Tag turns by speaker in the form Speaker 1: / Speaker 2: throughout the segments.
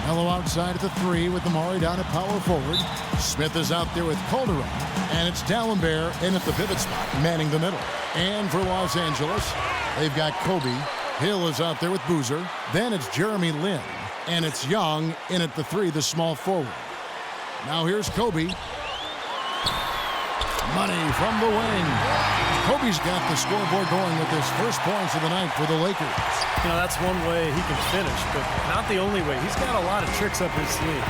Speaker 1: Melo outside at the 3 with Amari down at power forward. Smith is out there with Calderon. And it's Dallenberg in at the pivot spot, manning the middle. And for Los Angeles, they've got Kobe. Hill is out there with Boozer. Then it's Jeremy Lin. And it's Young in at the 3, the small forward. Now here's Kobe. Money from the wing. Kobe's got the scoreboard going with his first points of the night for the Lakers.
Speaker 2: You know, that's one way he can finish, but not the only way. He's got a lot of tricks up his sleeve.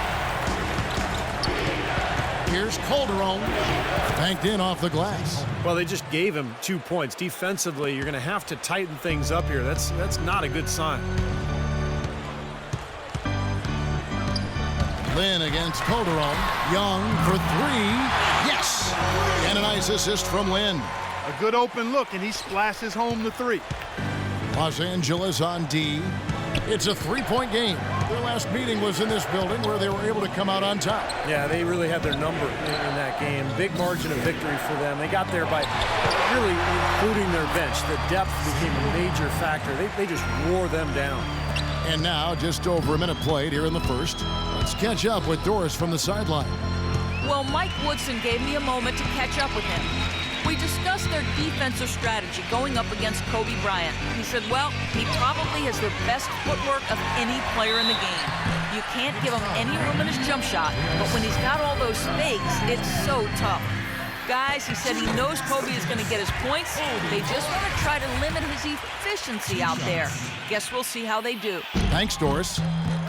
Speaker 1: Here's Calderon. Banked in off the glass.
Speaker 2: Well, they just gave him 2 points. Defensively, you're going to have to tighten things up here. That's not a good sign.
Speaker 1: Lin against Calderon. Young for 3. Yes! And a nice assist from Lin.
Speaker 3: A good open look, and he splashes home the 3.
Speaker 1: Los Angeles on D. It's a 3-point game. Their last meeting was in this building where they were able to come out on top.
Speaker 2: Yeah, they really had their number in that game. Big margin of victory for them. They got there by really including their bench. The depth became a major factor. They just wore them down.
Speaker 1: And now, just over a minute played here in the first. Let's catch up with Doris from the sideline.
Speaker 4: Well, Mike Woodson gave me a moment to catch up with him. We discussed their defensive strategy going up against Kobe Bryant. He said, well, he probably has the best footwork of any player in the game. You can't give him any room in his jump shot, but when he's got all those fakes, it's so tough. Guys, he said he knows Kobe is going to get his points. They just want to try to limit his efficiency out there. Guess we'll see how they do.
Speaker 1: Thanks, Doris.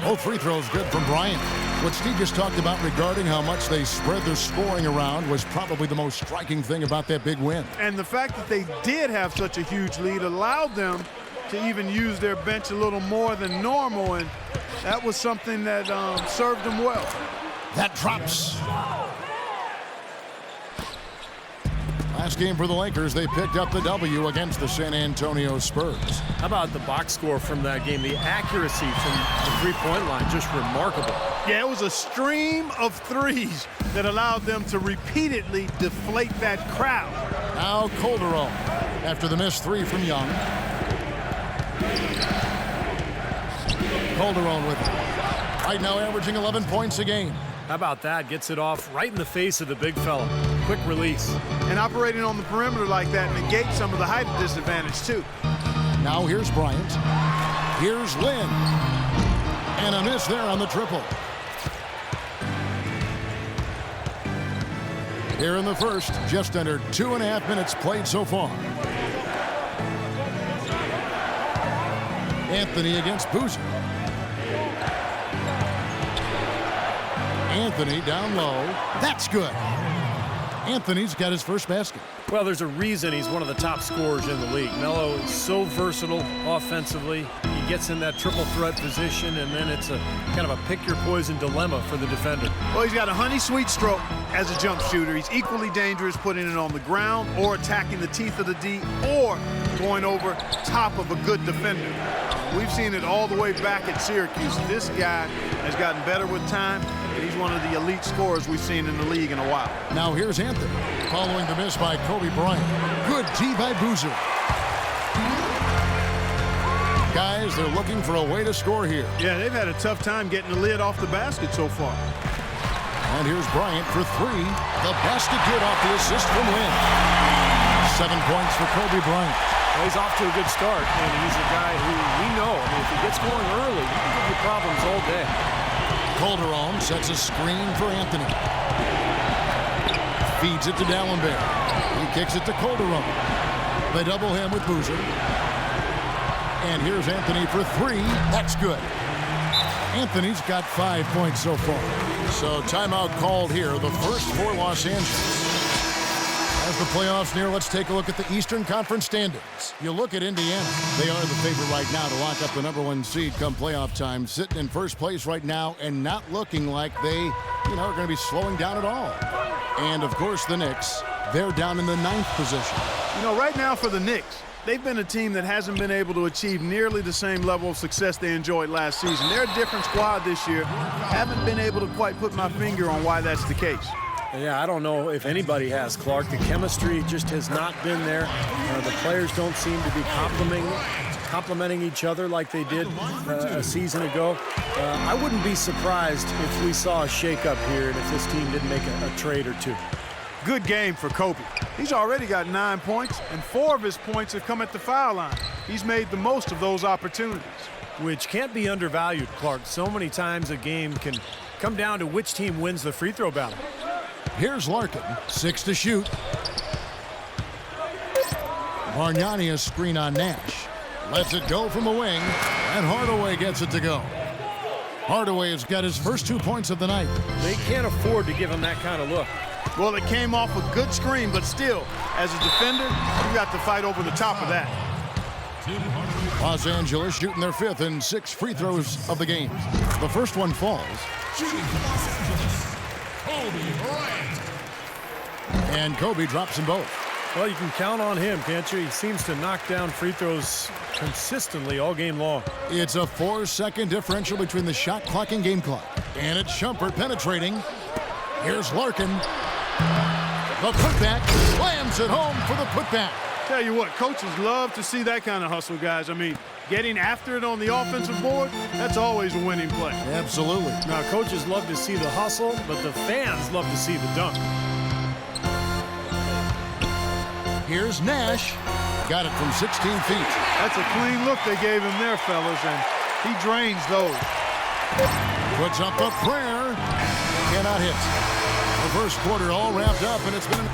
Speaker 1: Both free throws good from Bryant. What Steve just talked about regarding how much they spread their scoring around was probably the most striking thing about that big win.
Speaker 3: And the fact that they did have such a huge lead allowed them to even use their bench a little more than normal, and that was something that served them well.
Speaker 1: That drops. Last game for the Lakers, they picked up the W against the San Antonio Spurs.
Speaker 2: How about the box score from that game? The accuracy from the three-point line, just remarkable.
Speaker 3: Yeah, it was a stream of threes that allowed them to repeatedly deflate that crowd.
Speaker 1: Now Calderon, after the missed 3 from Young. Calderon with it. Right now averaging 11 points a game.
Speaker 2: How about that? Gets it off right in the face of the big fella. Quick release.
Speaker 3: And operating on the perimeter like that negates some of the height disadvantage, too.
Speaker 1: Now here's Bryant. Here's Lin. And a miss there on the triple. Here in the first, just under 2.5 minutes played so far. Anthony against Boozer. Anthony down low. That's good. Anthony's got his first basket.
Speaker 2: Well, there's a reason he's one of the top scorers in the league. Melo is so versatile offensively. He gets in that triple threat position, and then it's a kind of a pick-your-poison dilemma for the defender.
Speaker 3: Well, he's got a honey-sweet stroke as a jump shooter. He's equally dangerous putting it on the ground or attacking the teeth of the D or going over top of a good defender. We've seen it all the way back at Syracuse. This guy has gotten better with time, and he's one of the elite scorers we've seen in the league in a while.
Speaker 1: Now here's Anthony, following the miss by Kobe Bryant. Good D by Boozer. Guys, they're looking for a way to score here.
Speaker 3: Yeah, they've had a tough time getting the lid off the basket so far.
Speaker 1: And here's Bryant for 3. The basket good off the assist from Lin. 7 points for Kobe Bryant.
Speaker 2: Well, he's off to a good start, and he's a guy who we know, I mean, if he gets going early, he can give you problems all day.
Speaker 1: Calderon sets a screen for Anthony. Feeds it to Dallenberg. He kicks it to Calderon. They double him with Boozer. And here's Anthony for 3. That's good. Anthony's got 5 points so far. So timeout called here, the first for Los Angeles. As the playoffs near, let's take a look at the Eastern Conference standings. You look at Indiana. They are the favorite right now to lock up the #1 seed come playoff time. Sitting in first place right now and not looking like they, are going to be slowing down at all. And, of course, the Knicks. They're down in the 9th position.
Speaker 3: Right now for the Knicks, they've been a team that hasn't been able to achieve nearly the same level of success they enjoyed last season. They're a different squad this year. Haven't been able to quite put my finger on why that's the case.
Speaker 2: Yeah, I don't know if anybody has, Clark. The chemistry just has not been there. The players don't seem to be complementing each other like they did a season ago. I wouldn't be surprised if we saw a shakeup here and if this team didn't make a trade or two.
Speaker 3: Good game for Kobe. He's already got 9 points, and 4 of his points have come at the foul line. He's made the most of those opportunities.
Speaker 2: Which can't be undervalued, Clark. So many times a game can come down to which team wins the free throw battle.
Speaker 1: Here's Larkin, 6 to shoot. Bargnani a screen on Nash. Lets it go from the wing, and Hardaway gets it to go. Hardaway has got his first 2 points of the night.
Speaker 2: They can't afford to give him that kind of look.
Speaker 3: Well, it came off a good screen, but still, as a defender, you got to fight over the top of that.
Speaker 1: Los Angeles shooting their 5th and 6th free throws of the game. The first one falls. And Kobe drops them both.
Speaker 2: Well, you can count on him, can't you? He seems to knock down free throws consistently all game long.
Speaker 1: It's a 4-second differential between the shot clock and game clock. And it's Shumpert penetrating. Here's Larkin. The putback slams it home for the putback.
Speaker 3: Tell you what, coaches love to see that kind of hustle, guys. I mean, getting after it on the offensive board, that's always a winning play.
Speaker 1: Absolutely.
Speaker 2: Now, coaches love to see the hustle, but the fans love to see the dunk.
Speaker 1: Here's Nash. Got it from 16 feet.
Speaker 3: That's a clean look they gave him there, fellas, and he drains those.
Speaker 1: Puts up a prayer. Cannot hit. The first quarter all wrapped up, and it's been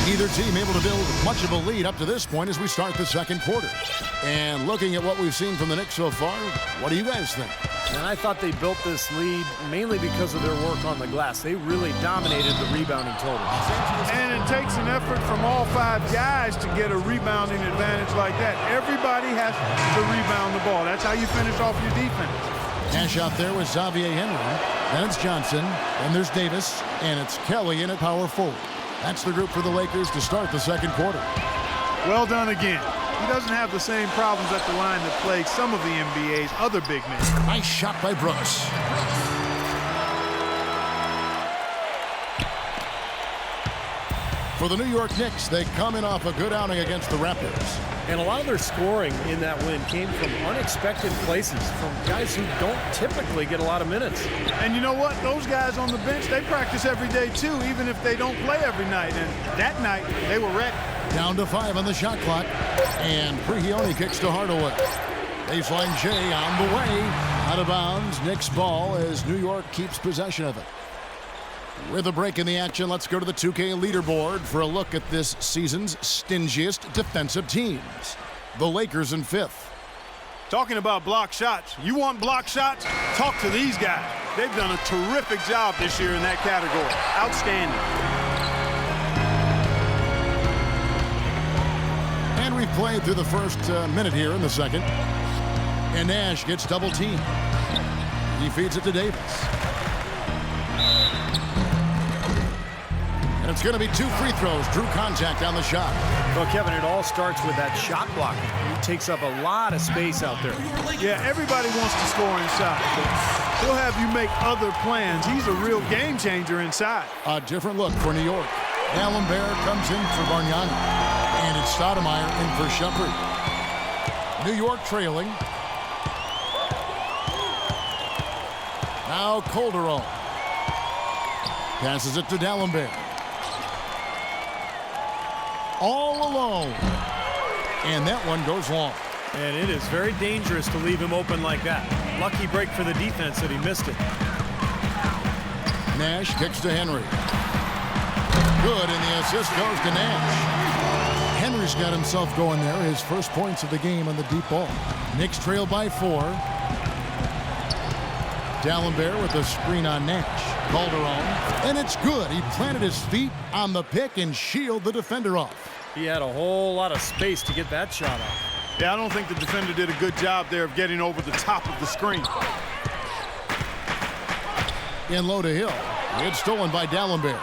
Speaker 1: neither team able to build much of a lead up to this point as we start the second quarter. And looking at what we've seen from the Knicks so far, what do you guys think?
Speaker 2: And I thought they built this lead mainly because of their work on the glass. They really dominated the rebounding total.
Speaker 3: And it takes an effort from all 5 guys to get a rebounding advantage like that. Everybody has to rebound the ball. That's how you finish off your defense.
Speaker 1: Nash out there with Xavier Henry. Then it's Johnson. Then there's Davis. And it's Kelly in at power forward. That's the group for the Lakers to start the second quarter.
Speaker 3: Well done again. He doesn't have the same problems at the line that plague some of the NBA's other big men.
Speaker 1: Nice shot by Brooks. For the New York Knicks, they come in off a good outing against the Raptors.
Speaker 2: And a lot of their scoring in that win came from unexpected places, from guys who don't typically get a lot of minutes.
Speaker 3: And you know what? Those guys on the bench, they practice every day too, even if they don't play every night. And that night, they were ready.
Speaker 1: Down to 5 on the shot clock. And Prigioni kicks to Hardaway. Baseline J on the way. Out of bounds. Knicks ball as New York keeps possession of it. With a break in the action, let's go to the 2K leaderboard for a look at this season's stingiest defensive teams. The Lakers in 5th.
Speaker 3: Talking about block shots. You want block shots? Talk to these guys. They've done a terrific job this year in that category. Outstanding.
Speaker 1: And we've played through the first minute here in the second. And Nash gets double teamed. He feeds it to Davis. And it's going to be 2 free throws. Drew contact on the shot.
Speaker 2: Well, Kevin, it all starts with that shot blocking. He takes up a lot of space out there.
Speaker 3: Yeah, everybody wants to score inside. He'll have you make other plans. He's a real game changer inside.
Speaker 1: A different look for New York. D'Alembert comes in for Bargnani. And it's Stoudemire in for Shumpert. New York trailing. Now Calderon. Passes it to D'Alembert. All alone. And that one goes long.
Speaker 2: And it is very dangerous to leave him open like that. Lucky break for the defense that he missed it.
Speaker 1: Nash kicks to Henry. Good, and the assist goes to Nash. Henry's got himself going there. His first points of the game on the deep ball. Knicks trail by 4. D'Alembert with a screen on Nash. Calderon, and it's good. He planted his feet on the pick and shielded the defender off.
Speaker 2: He had a whole lot of space to get that shot off.
Speaker 3: Yeah, I don't think the defender did a good job there of getting over the top of the screen.
Speaker 1: In low to Hill. It's stolen by D'Alembert.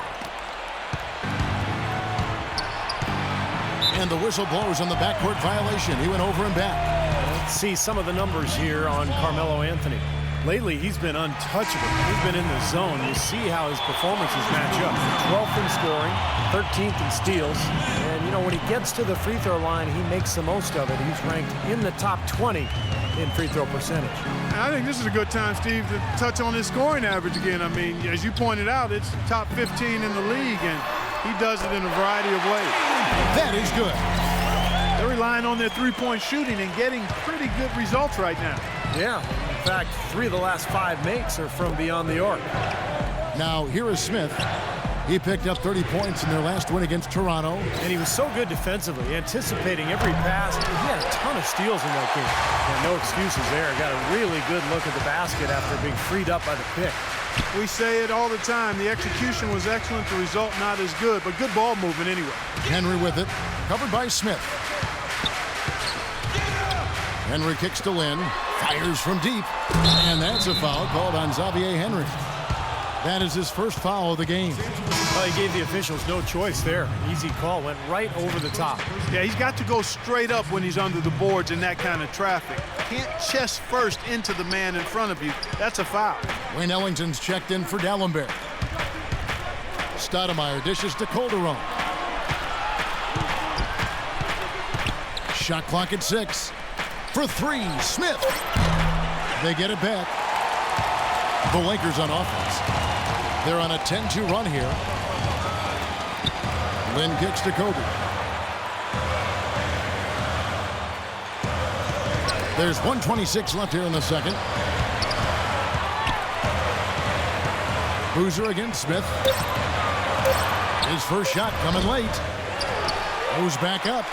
Speaker 1: And the whistle blows on the backcourt violation. He went over and back.
Speaker 2: Let's see some of the numbers here on Carmelo Anthony. Lately, he's been untouchable. He's been in the zone. You see how his performances match up. 12th in scoring, 13th in steals. And, you know, when he gets to the free throw line, he makes the most of it. He's ranked in the top 20 in free throw percentage.
Speaker 3: I think this is a good time, Steve, to touch on his scoring average again. I mean, as you pointed out, it's top 15 in the league, and he does it in a variety of ways.
Speaker 1: That is good.
Speaker 3: They're relying on their three-point shooting and getting pretty good results right now.
Speaker 2: Yeah, in fact, 3 of the last 5 makes are from beyond the arc.
Speaker 1: Now, here is Smith. He picked up 30 points in their last win against Toronto.
Speaker 2: And he was so good defensively, anticipating every pass. He had a ton of steals in that game. And no excuses there. Got a really good look at the basket after being freed up by the pick.
Speaker 3: We say it all the time. The execution was excellent, the result not as good, but good ball movement anyway.
Speaker 1: Henry with it, covered by Smith. Henry kicks to Lynn, fires from deep, and that's a foul called on Xavier Henry. That is his first foul of the game.
Speaker 2: Well, he gave the officials no choice there. Easy call, went right over the top.
Speaker 3: Yeah, he's got to go straight up when he's under the boards in that kind of traffic. Can't chest first into the man in front of you. That's a foul.
Speaker 1: Wayne Ellington's checked in for Dallenberg. Stoudemire dishes to Calderon. Shot clock at 6. For 3, Smith. They get it back. The Lakers on offense. They're on a 10-2 run here. Lynn kicks to Kobe. There's 1:26 left here in the second. Boozer against Smith. His first shot coming late. Goes back up.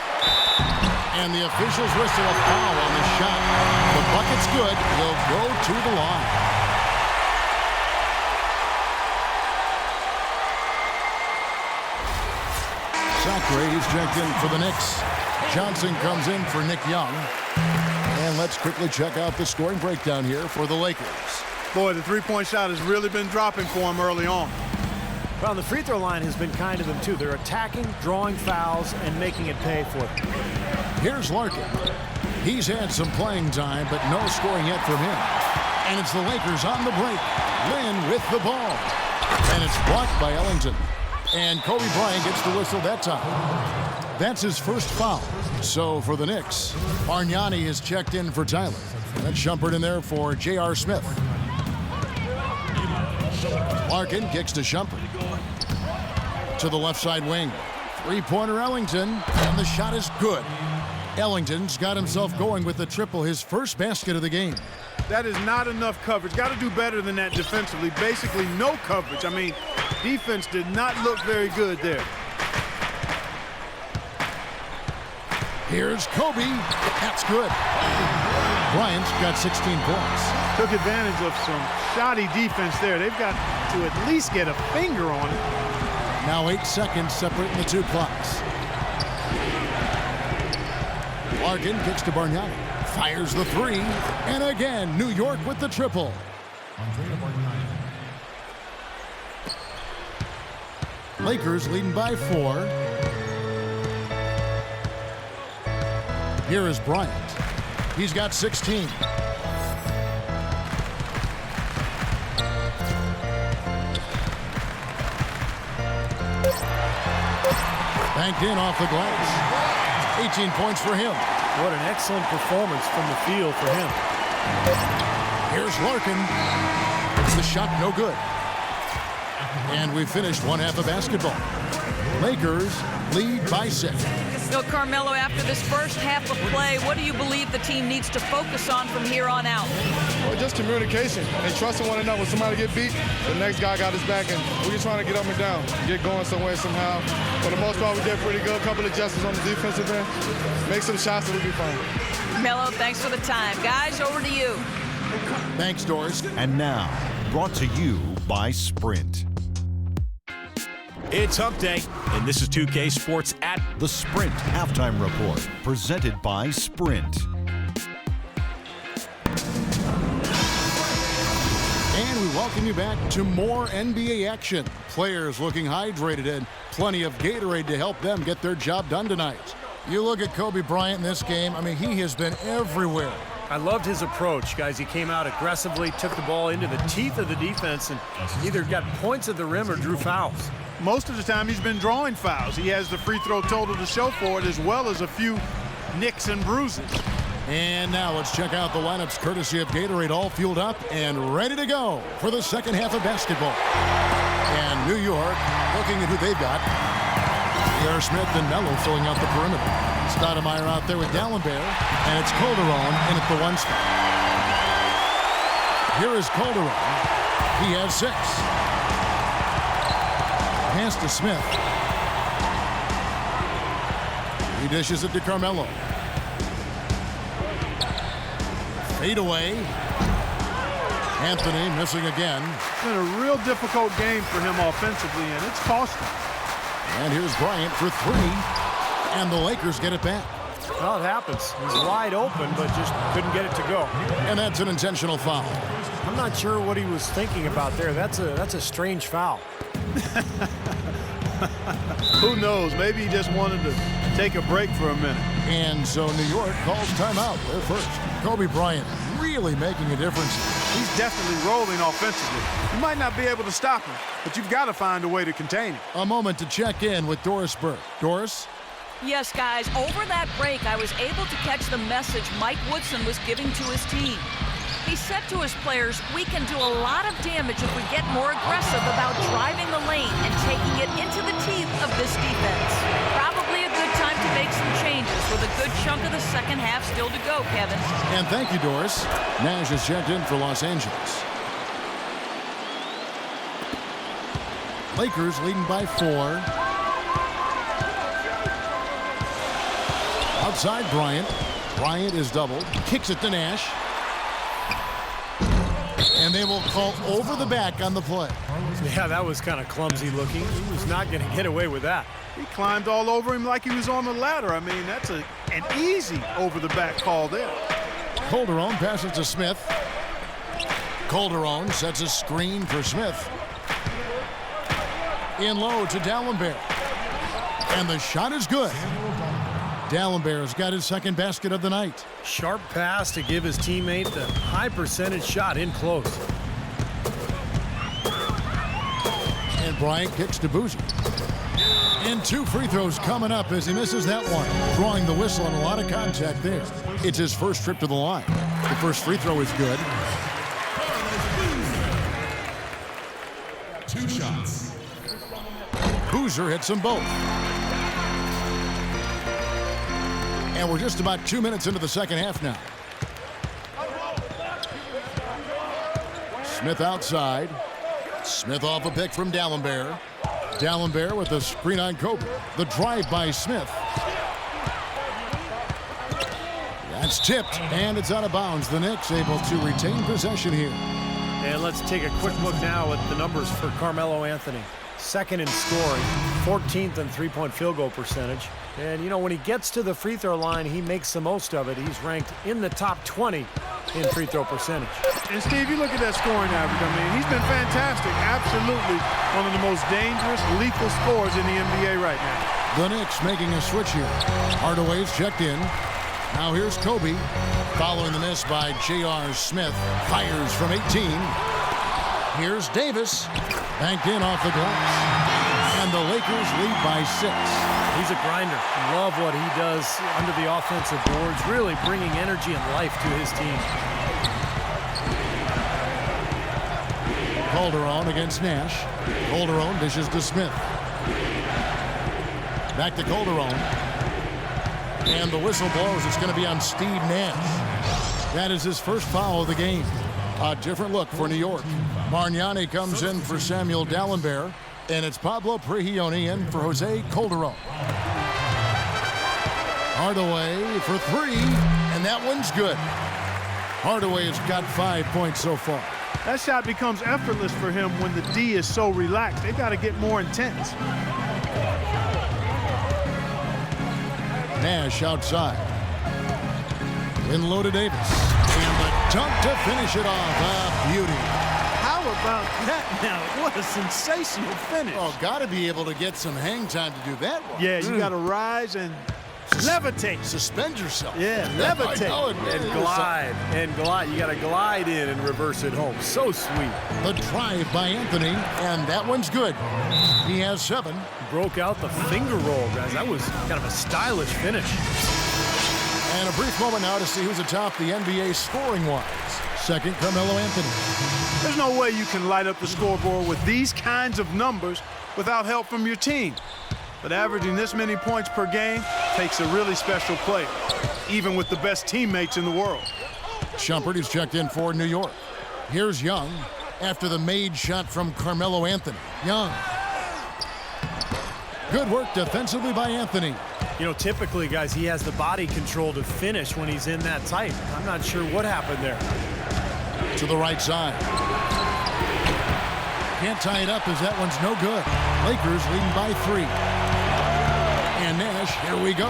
Speaker 1: And the officials whistle a foul on the shot. The bucket's good. He'll go to the line. Sacre is checked in for the Knicks. Johnson comes in for Nick Young. And let's quickly check out the scoring breakdown here for the Lakers.
Speaker 3: Boy, the three-point shot has really been dropping for him early on.
Speaker 2: Well, the free throw line has been kind to them, too. They're attacking, drawing fouls, and making it pay for them.
Speaker 1: Here's Larkin. He's had some playing time, but no scoring yet from him. And it's the Lakers on the break. Lynn with the ball. And it's blocked by Ellington. And Kobe Bryant gets the whistle that time. That's his first foul. So for the Knicks, Bargnani is checked in for Tyler. That's Shumpert in there for J.R. Smith. Larkin kicks to Shumpert. To the left side wing. Three-pointer Ellington, and the shot is good. Ellington's got himself going with the triple, his first basket of the game.
Speaker 3: That is not enough coverage. Got to do better than that defensively. Basically no coverage. I mean, defense did not look very good there.
Speaker 1: Here's Kobe. That's good. Bryant's got 16 points.
Speaker 3: Took advantage of some shoddy defense there. They've got to at least get a finger on it.
Speaker 1: Now 8 seconds separating the two clocks. Larkin kicks to Bargnani. Fires the 3. And again, New York with the triple. Lakers leading by 4. Here is Bryant. He's got 16. Banked in off the glass. 18 points for him.
Speaker 2: What an excellent performance from the field for him.
Speaker 1: Here's Larkin. The shot no good. And we finished one half of basketball. Lakers lead by 6.
Speaker 4: Bill Carmelo, after this first half of play, what do you believe the team needs to focus on from here on out?
Speaker 5: Well, just communication and trusting one another. When somebody get beat, the next guy got his back, and we're just trying to get up and down, get going some way, somehow. For the most part, we did pretty good. A couple of adjustments on the defensive end. Make some shots and we'll be fine.
Speaker 4: Melo, thanks for the time. Guys, over to you.
Speaker 1: Thanks, Doris.
Speaker 6: And now, brought to you by Sprint.
Speaker 7: It's Hump Day, and this is 2K Sports at
Speaker 6: The Sprint Halftime Report, presented by Sprint.
Speaker 1: And we welcome you back to more NBA action. Players looking hydrated and plenty of Gatorade to help them get their job done tonight. You look at Kobe Bryant in this game, I mean, he has been everywhere.
Speaker 2: I loved his approach, guys. He came out aggressively, took the ball into the teeth of the defense, and either got points at the rim or drew fouls.
Speaker 3: Most of the time he's been drawing fouls. He has the free throw total to show for it, as well as a few nicks and bruises.
Speaker 1: And now let's check out the lineups courtesy of Gatorade, all fueled up and ready to go for the second half of basketball. And New York looking at who they've got. J.R. Smith and Melo filling out the perimeter. Stoudemire out there with D'Alembert, and it's Calderon in at the 1 spot. Here is Calderon. He has 6. Pass to Smith. He dishes it to Carmelo. Fade away. Anthony missing again.
Speaker 3: It's been a real difficult game for him offensively, and it's costing.
Speaker 1: And here's Bryant for 3. And the Lakers get it back.
Speaker 2: Well, it happens. He's wide open, but just couldn't get it to go.
Speaker 1: And that's an intentional foul.
Speaker 2: I'm not sure what he was thinking about there. That's a strange foul.
Speaker 3: Who knows? Maybe he just wanted to take a break for a minute.
Speaker 1: And so New York calls timeout. They're first. Kobe Bryant really making a difference.
Speaker 3: He's definitely rolling offensively. You might not be able to stop him, but you've got to find a way to contain him.
Speaker 1: A moment to check in with Doris Burke. Doris?
Speaker 4: Yes, guys, over that break, I was able to catch the message Mike Woodson was giving to his team. He said to his players, we can do a lot of damage if we get more aggressive about driving the lane and taking it into the teeth of this defense. Probably a good time to make some changes with a good chunk of the second half still to go, Kevin.
Speaker 1: And thank you, Doris. Nash has checked in for Los Angeles. Lakers leading by 4. Outside Bryant. Bryant is doubled. Kicks it to Nash. And they will call over the back on the play.
Speaker 2: Yeah, that was kind of clumsy looking. He was not going to get away with that.
Speaker 3: He climbed all over him like he was on the ladder. I mean, that's an easy over-the-back call there.
Speaker 1: Calderon passes to Smith. Calderon sets a screen for Smith. In low to D'Alembert. And the shot is good. D'Alembert's got his second basket of the night.
Speaker 2: Sharp pass to give his teammate the high percentage shot in close.
Speaker 1: And Bryant kicks to Boozer. And 2 free throws coming up as he misses that one. Drawing the whistle and a lot of contact there. It's his first trip to the line. The first free throw is good.
Speaker 6: 2 shots.
Speaker 1: Boozer hits them both. And we're just about 2 minutes into the second half now. Smith outside. Smith off a pick from D'Alembert. D'Alembert with the screen on Kobe. The drive by Smith. That's tipped, and it's out of bounds. The Knicks able to retain possession here.
Speaker 2: And let's take a quick look now at the numbers for Carmelo Anthony. Second in scoring, 14th in three-point field goal percentage. And, you know, when he gets to the free throw line, he makes the most of it. He's ranked in the top 20 in free throw percentage.
Speaker 3: And, Steve, you look at that scoring average. I mean, he's been fantastic. Absolutely one of the most dangerous, lethal scorers in the NBA right now.
Speaker 1: The Knicks making a switch here. Hardaway's checked in. Now here's Kobe. Following the miss by J.R. Smith. Fires from 18. Here's Davis. Banked in off the glass. And the Lakers lead by 6.
Speaker 2: He's a grinder. Love what he does under the offensive boards, really bringing energy and life to his team.
Speaker 1: Calderon against Nash. Calderon dishes to Smith. Back to Calderon. And the whistle blows. It's going to be on Steve Nash. That is his first foul of the game. A different look for New York. Bargnani comes in for Samuel D'Alembert. And it's Pablo Prigioni in for Jose Calderon. Hardaway for 3, and that one's good. Hardaway has got 5 points so far.
Speaker 3: That shot becomes effortless for him when the D is so relaxed. They've got to get more intense.
Speaker 1: Nash outside. In low to Davis. And the dunk to finish it off. A beauty.
Speaker 3: How about that now? What a sensational finish.
Speaker 1: Oh, got to be able to get some hang time to do that one.
Speaker 3: Yeah, you got to rise and Levitate.
Speaker 1: Suspend yourself.
Speaker 3: Yeah, levitate.
Speaker 2: And glide. And glide. You got to glide in and reverse it home. So sweet.
Speaker 1: The drive by Anthony, and that one's good. He has 7.
Speaker 2: Broke out the finger roll, guys. That was kind of a stylish finish.
Speaker 1: And a brief moment now to see who's atop the NBA scoring-wise. Second, Carmelo Anthony.
Speaker 3: There's no way you can light up the scoreboard with these kinds of numbers without help from your team. But averaging this many points per game takes a really special player, even with the best teammates in the world.
Speaker 1: Shumpert is checked in for New York. Here's Young after the made shot from Carmelo Anthony. Young. Good work defensively by Anthony.
Speaker 2: You know, typically, guys, he has the body control to finish when he's in that tight. I'm not sure what happened there.
Speaker 1: To the right side. Can't tie it up as that one's no good. Lakers leading by 3. And Nash, here we go.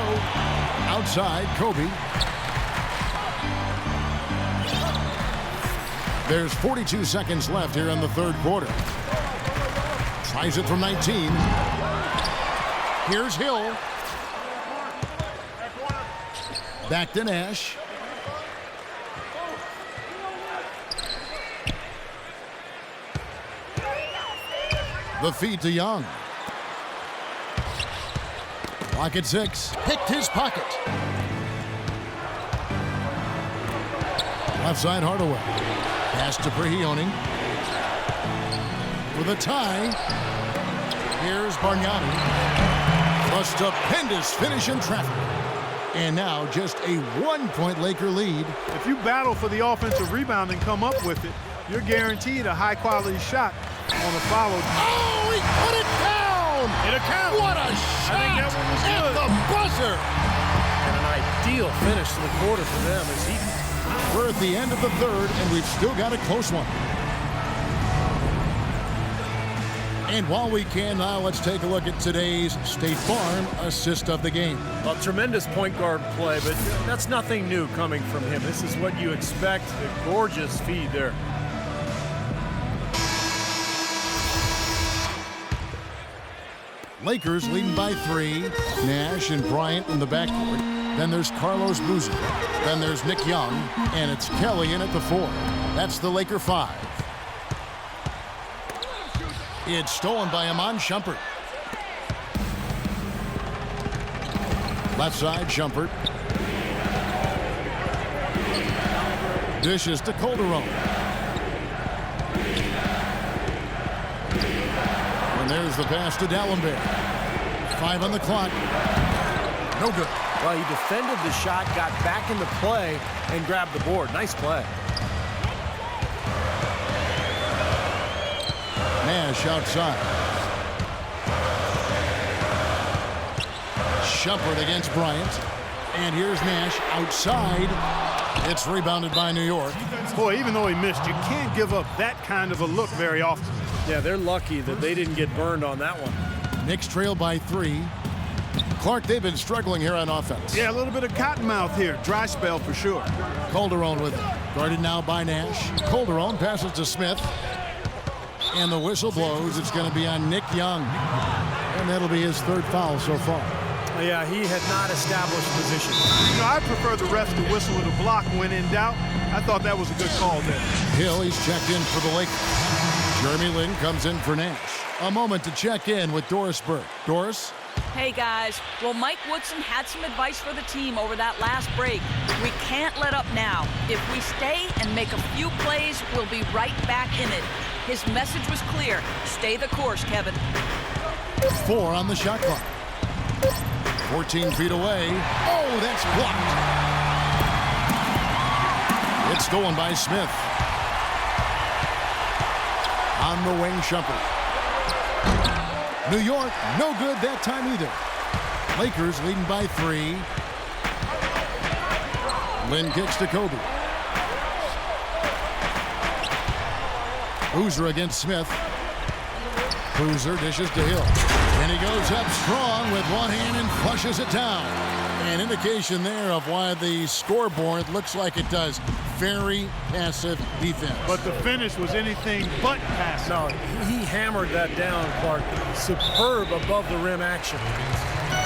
Speaker 1: Outside, Kobe. There's 42 seconds left here in the third quarter. Tries it from 19. Here's Hill. Back to Nash. The feed to Young. Clock at 6. Picked his pocket. Left side, Hardaway. Pass to Preheoning. For the tie. Here's Bargnani. A stupendous finish in traffic. And now just a 1-point Laker lead.
Speaker 3: If you battle for the offensive rebound and come up with it, you're guaranteed a high-quality shot on the follow.
Speaker 1: Oh, he put it down!
Speaker 3: It'll count.
Speaker 1: What a shot!
Speaker 3: I think that one was
Speaker 1: at
Speaker 3: good.
Speaker 1: The buzzer!
Speaker 2: And an ideal finish to the quarter for them as he...
Speaker 1: We're at the end of the third, and we've still got a close one. And while we can now, let's take a look at today's State Farm assist of the game.
Speaker 2: Well, tremendous point guard play, but that's nothing new coming from him. This is what you expect. A gorgeous feed there.
Speaker 1: Lakers leading by 3. Nash and Bryant in the backcourt. Then there's Carlos Boozer. Then there's Nick Young. And it's Kelly in at the 4. That's the Laker 5. It's stolen by Iman Shumpert. Left side, Shumpert. Dishes to Calderon. And there's the pass to Dallenberg. 5 on the clock. No good.
Speaker 2: Well, he defended the shot, got back into play, and grabbed the board. Nice play.
Speaker 1: Nash outside. Shumpert against Bryant. And here's Nash outside. It's rebounded by New York.
Speaker 3: Boy, even though he missed, you can't give up that kind of a look very often.
Speaker 2: Yeah, they're lucky that they didn't get burned on that one.
Speaker 1: Knicks trail by 3. Clark, they've been struggling here on offense.
Speaker 3: Yeah, a little bit of cottonmouth here. Dry spell for sure.
Speaker 1: Calderon with it. Guarded now by Nash. Calderon passes to Smith. And the whistle blows. It's going to be on Nick Young. And that'll be his 3rd foul so far.
Speaker 2: Yeah, he had not established position.
Speaker 3: You know, I prefer the refs to whistle with a block when in doubt. I thought that was a good call there.
Speaker 1: Hill, he's checked in for the Lakers. Jeremy Lin comes in for Nash. A moment to check in with Doris Burke. Doris?
Speaker 4: Hey, guys. Well, Mike Woodson had some advice for the team over that last break. We can't let up now. If we stay and make a few plays, we'll be right back in it. His message was clear. Stay the course, Kevin.
Speaker 1: 4 on the shot clock. 14 feet away. Oh, that's blocked. It's stolen by Smith. On the wing, Shumpert. New York, no good that time either. Lakers leading by 3. Lynn kicks to Kobe. Boozer against Smith. Boozer dishes to Hill. And he goes up strong with one hand and flushes it down. An indication there of why the scoreboard looks like it does. Very passive defense.
Speaker 3: But the finish was anything but passive.
Speaker 2: No, he hammered that down, Clark. Superb above the rim action.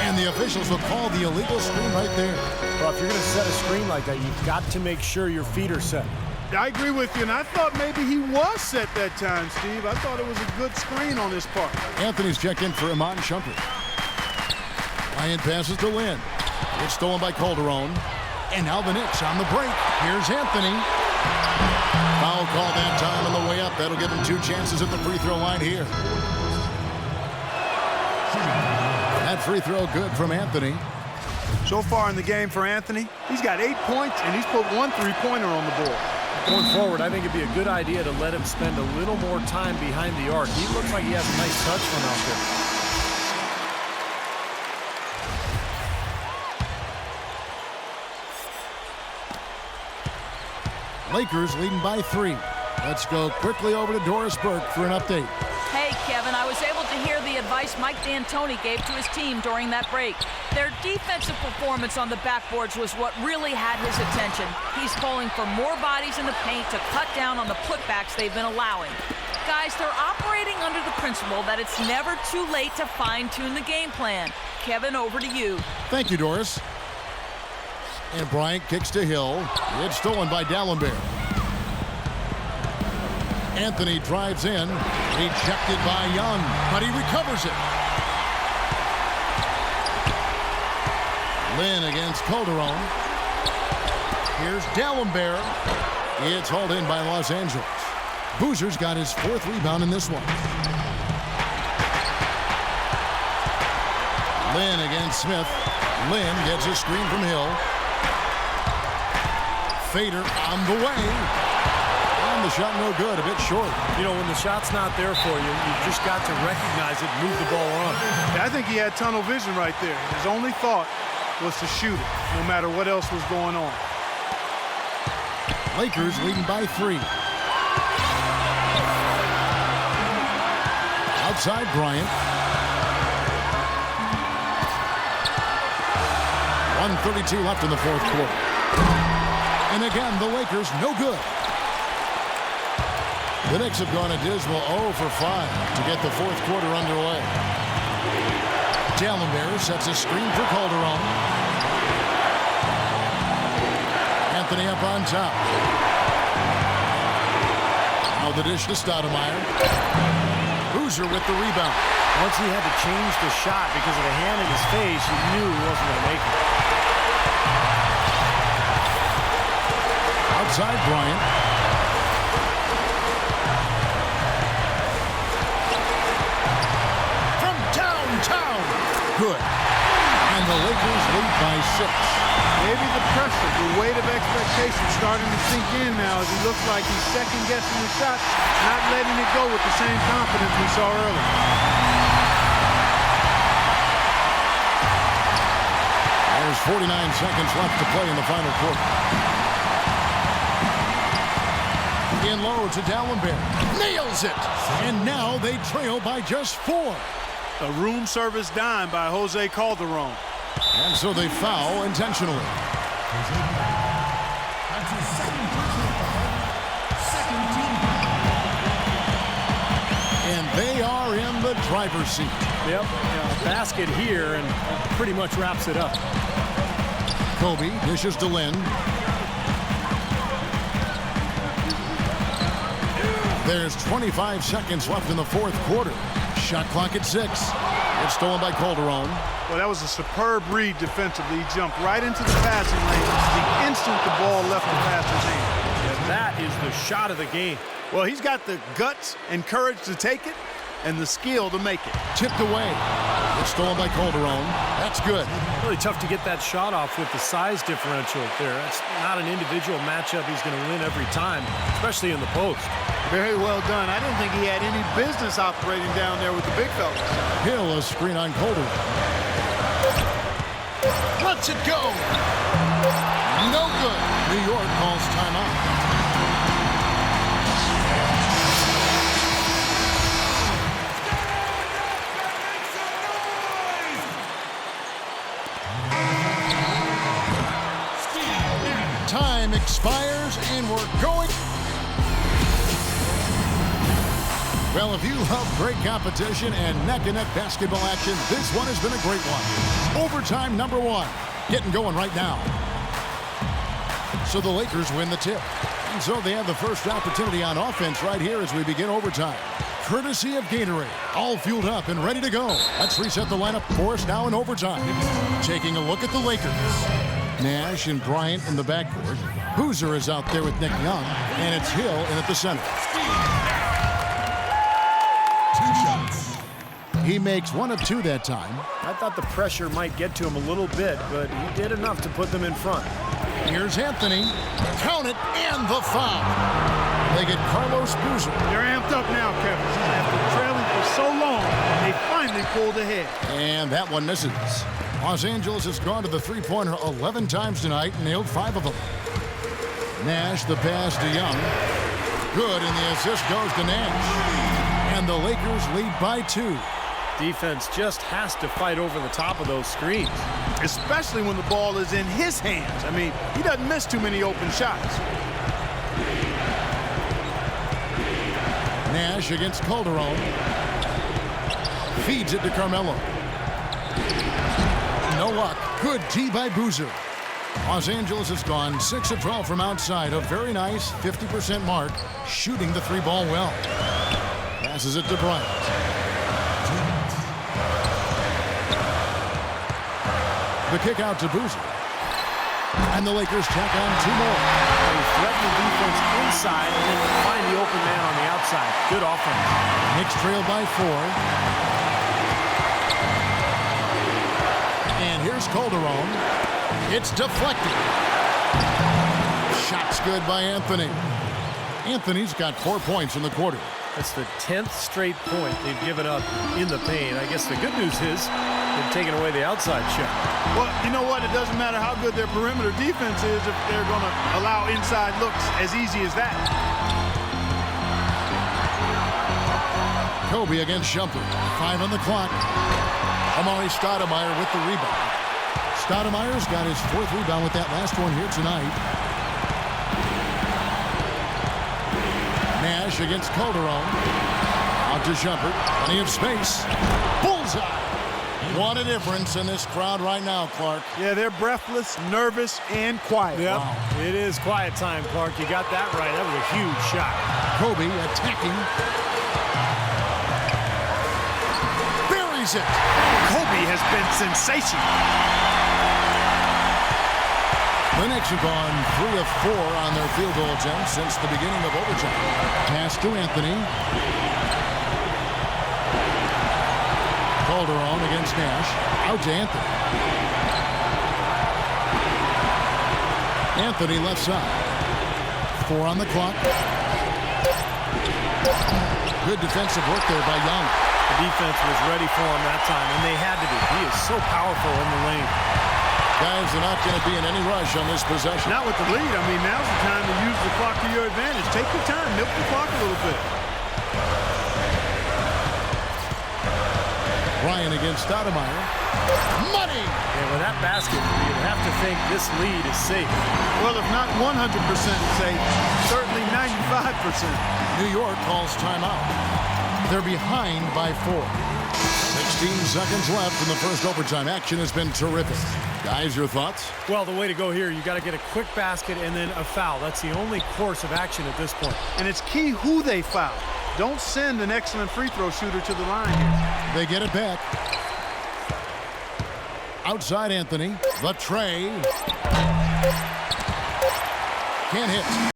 Speaker 1: And the officials will call the illegal screen right there.
Speaker 2: Well, if you're going to set a screen like that, you've got to make sure your feet are set.
Speaker 3: I agree with you, and I thought maybe he was set that time, Steve. I thought it was a good screen on his part.
Speaker 1: Anthony's checked in for Iman Shumpert. Bryant passes to Lynn. It's stolen by Calderon. And now the Knicks on the break. Here's Anthony. Foul call that time on the way up. That'll give him 2 chances at the free throw line here. That free throw good from Anthony.
Speaker 3: So far in the game for Anthony, he's got 8 points, and he's put 1 3-pointer on the board.
Speaker 2: Going forward, I think it'd be a good idea to let him spend a little more time behind the arc. He looks like he has a nice touch from out
Speaker 1: there. Lakers leading by 3. Let's go quickly over to Doris Burke for an update.
Speaker 4: Hey, Kevin, I was able to hear the advice Mike D'Antoni gave to his team during that break. Their defensive performance on the backboards was what really had his attention. He's calling for more bodies in the paint to cut down on the putbacks they've been allowing. Guys, they're operating under the principle that it's never too late to fine-tune the game plan. Kevin, over to you.
Speaker 1: Thank you, Doris. And Bryant kicks to Hill. It's stolen by Dallenberg. Anthony drives in, rejected by Young, but he recovers it. Lynn against Calderon. Here's Dallenberg. It's hauled in by Los Angeles. Boozer's got his 4th rebound in this one. Lynn against Smith. Lynn gets a screen from Hill. Fader on the way. The shot no good, a bit short.
Speaker 2: You know, when the shot's not there for you, you've just got to recognize it, move the ball on.
Speaker 3: I think he had tunnel vision right there. His only thought was to shoot it, no matter what else was going on.
Speaker 1: Lakers leading by 3. Outside Bryant. 1:32 left in the 4th quarter. And again, the Lakers no good. The Knicks have gone a dismal 0 for 5 to get the 4th quarter underway. Dallenberg sets a screen for Calderon. Anthony up on top. Now the dish to Stoudemire. Boozer with the rebound.
Speaker 2: Once he had to change the shot because of the hand in his face, you knew he wasn't going to make it.
Speaker 1: Outside Bryant. Good. And the Lakers lead by 6.
Speaker 3: Maybe the pressure, the weight of expectation starting to sink in now as he looks like he's second-guessing the shot, not letting it go with the same confidence we saw earlier.
Speaker 1: There's 49 seconds left to play in the final quarter. In low to Dallenberg. Nails it! And now they trail by just 4.
Speaker 3: A room service dime by Jose Calderon.
Speaker 1: And so they foul intentionally. And they are in the driver's seat.
Speaker 2: Yep, basket here and pretty much wraps it up.
Speaker 1: Kobe dishes to Lynn. There's 25 seconds left in the 4th quarter. Shot clock at 6. It's stolen by Calderon.
Speaker 3: Well, that was a superb read defensively. He jumped right into the passing lane the instant the ball left the passer's hand.
Speaker 2: And that is the shot of the game.
Speaker 3: Well, he's got the guts and courage to take it and the skill to make it.
Speaker 1: Tipped away. It's stolen by Calderon. That's good.
Speaker 2: Really tough to get that shot off with the size differential there. That's not an individual matchup he's going to win every time, especially in the post.
Speaker 3: Very well done. I didn't think he had any business operating down there with the big fellas.
Speaker 1: Hill, a screen on Calderon. Lets it go. No good. New York calls timeout. Time expires and we're going. Well, if you love great competition and neck-and-neck basketball action, this one has been a great one. Overtime number 1. Getting going right now. So the Lakers win the tip. And so they have the first opportunity on offense right here as we begin overtime. Courtesy of Gatorade. All fueled up and ready to go. Let's reset the lineup for us now in overtime. Taking a look at the Lakers. Nash and Bryant in the backcourt. Boozer is out there with Nick Young. And it's Hill in at the center. 2 shots. He makes 1 of 2 that time.
Speaker 2: I thought the pressure might get to him a little bit, but he did enough to put them in front.
Speaker 1: Here's Anthony. Count it, and the foul. They get Carlos Boozer.
Speaker 3: They're amped up now, Kevin. After trailing for so long, they finally pulled ahead.
Speaker 1: And that one misses. Los Angeles has gone to the three-pointer 11 times tonight and nailed 5 of them. Nash, the pass to Young. Good, and the assist goes to Nash. And the Lakers lead by 2.
Speaker 2: Defense just has to fight over the top of those screens.
Speaker 3: Especially when the ball is in his hands. I mean, he doesn't miss too many open shots.
Speaker 1: Nash against Calderon. Feeds it to Carmelo. No luck. Good tee by Boozer. Los Angeles has gone 6 of 12 from outside. A very nice 50% mark. Shooting the 3-ball well. Passes it to Bryant. The kick out to Boozer. And the Lakers tack on 2 more.
Speaker 2: They threaten the defense inside and then find the open man on the outside. Good offense.
Speaker 1: Knicks trail by 4. And here's Calderon. It's deflected. Shot's good by Anthony. Anthony's got 4 points in the quarter.
Speaker 2: That's the 10th straight point they've given up in the paint. I guess the good news is they've taken away the outside shot.
Speaker 3: Well, you know what? It doesn't matter how good their perimeter defense is if they're going to allow inside looks as easy as that.
Speaker 1: Kobe against Shumpert. 5 on the clock. Amari Stoudemire with the rebound. Stoudemire's got his 4th rebound with that last one here tonight. Nash against Calderon. Out to Shumpert. Plenty of space. Bullseye. What a difference in this crowd right now, Clark.
Speaker 3: Yeah, they're breathless, nervous, and quiet.
Speaker 2: Yep.
Speaker 3: Wow.
Speaker 2: It is quiet time, Clark. You got that right. That was a huge shot.
Speaker 1: Kobe attacking. Buries it.
Speaker 3: Kobe has been sensational.
Speaker 1: The Knicks have gone 3 of 4 on their field goal attempts since the beginning of overtime. Pass to Anthony. Calderon against Nash. Out to Anthony. Anthony left side. 4 on the clock. Good defensive work there by Young.
Speaker 2: The defense was ready for him that time, and they had to be. He is so powerful in the lane.
Speaker 1: Guys are not going to be in any rush on this possession.
Speaker 3: Not with the lead. I mean, now's the time to use the clock to your advantage. Take your time. Milk the clock a little bit.
Speaker 1: Ryan against Stoudemire. Money!
Speaker 2: And with that basket, you'd have to think this lead is safe.
Speaker 3: Well, if not 100% safe, certainly 95%.
Speaker 1: New York calls timeout. They're behind by 4. 16 seconds left in the first overtime. Action has been terrific. Guys, your thoughts?
Speaker 2: Well, the way to go here, you got to get a quick basket and then a foul. That's the only course of action at this point.
Speaker 3: And it's key who they foul. Don't send an excellent free throw shooter to the line here.
Speaker 1: They get it back. Outside Anthony. The tray. Can't hit.